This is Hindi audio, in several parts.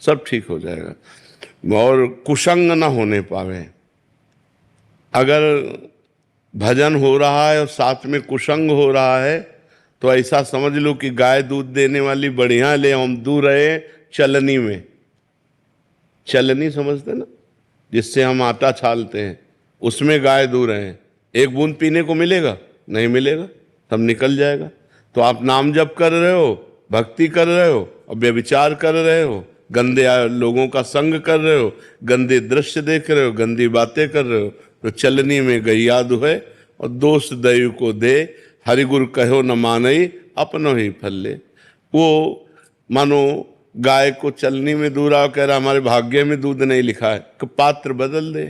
सब ठीक हो जाएगा। और कुसंग ना होने पावे। अगर भजन हो रहा है और साथ में कुसंग हो रहा है तो ऐसा समझ लो कि गाय दूध देने वाली बढ़िया ले हम दूर रहे चलनी में। चलनी समझते ना, जिससे हम आटा छालते हैं, उसमें गाय दूर हैं। एक बूंद पीने को मिलेगा? नहीं मिलेगा, सब निकल जाएगा। तो आप नाम जप कर रहे हो, भक्ति कर रहे हो और व्यभिचार कर रहे हो, गंदे लोगों का संग कर रहे हो, गंदे दृश्य देख रहे हो, गंदी बातें कर रहे हो, तो चलनी में गैया दुहे और दोष दैव को दे, हरिगुरु कहो न मानई अपनो ही फल ले। वो मानो गाय को चलनी में दूरा कह रहा हमारे भाग्य में दूध नहीं लिखा है, कि पात्र बदल दे,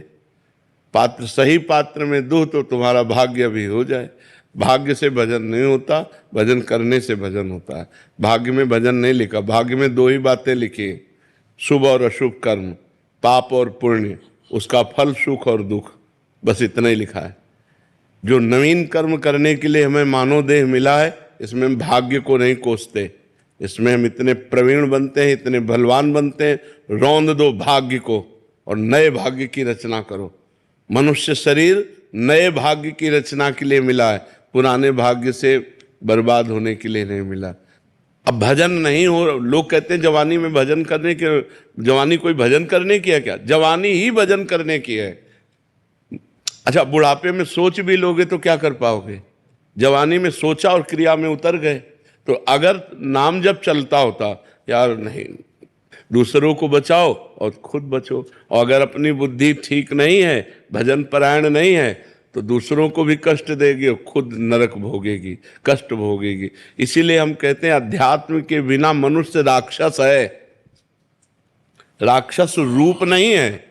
पात्र सही पात्र में दूध तो तुम्हारा भाग्य भी हो जाए। भाग्य से भजन नहीं होता, भजन करने से भजन होता है। भाग्य में भजन नहीं लिखा, भाग्य में दो ही बातें लिखी, शुभ और अशुभ कर्म, पाप और पुण्य, उसका फल सुख और दुख, बस इतना ही लिखा है। जो नवीन कर्म करने के लिए हमें मानव देह मिला है, इसमें हम भाग्य को नहीं कोसते, इसमें हम इतने प्रवीण बनते हैं, इतने बलवान बनते हैं, रौंद दो भाग्य को और नए भाग्य की रचना करो। मनुष्य शरीर नए भाग्य की रचना के लिए मिला है, पुराने भाग्य से बर्बाद होने के लिए नहीं मिला। अब भजन नहीं हो, लोग कहते हैं जवानी में भजन करने के, जवानी कोई भजन करने की है क्या? जवानी ही भजन करने की है। अच्छा, बुढ़ापे में सोच भी लोगे तो क्या कर पाओगे? जवानी में सोचा और क्रिया में उतर गए। तो अगर नाम जब चलता होता, यार नहीं, दूसरों को बचाओ और खुद बचो, और अगर अपनी बुद्धि ठीक नहीं है, भजन परायण नहीं है, तो दूसरों को भी कष्ट देगी और खुद नरक भोगेगी, कष्ट भोगेगी। इसीलिए हम कहते हैं अध्यात्म के बिना मनुष्य राक्षस है। राक्षस रूप नहीं है,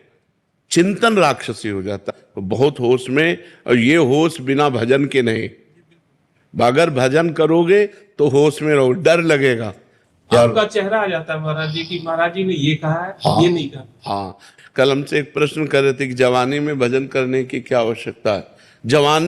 चिंतन राक्षसी हो जाता। तो बहुत होश में, और ये होश बिना भजन के नहीं। अगर भजन करोगे तो होश में रहो, डर लगेगा। आपका चेहरा आ जाता है महाराज जी की, महाराज जी ने ये कहा है, हाँ, ये नहीं कहा। हाँ, कल हमसे एक प्रश्न कर रहे थे कि जवानी में भजन करने की क्या आवश्यकता है। जवान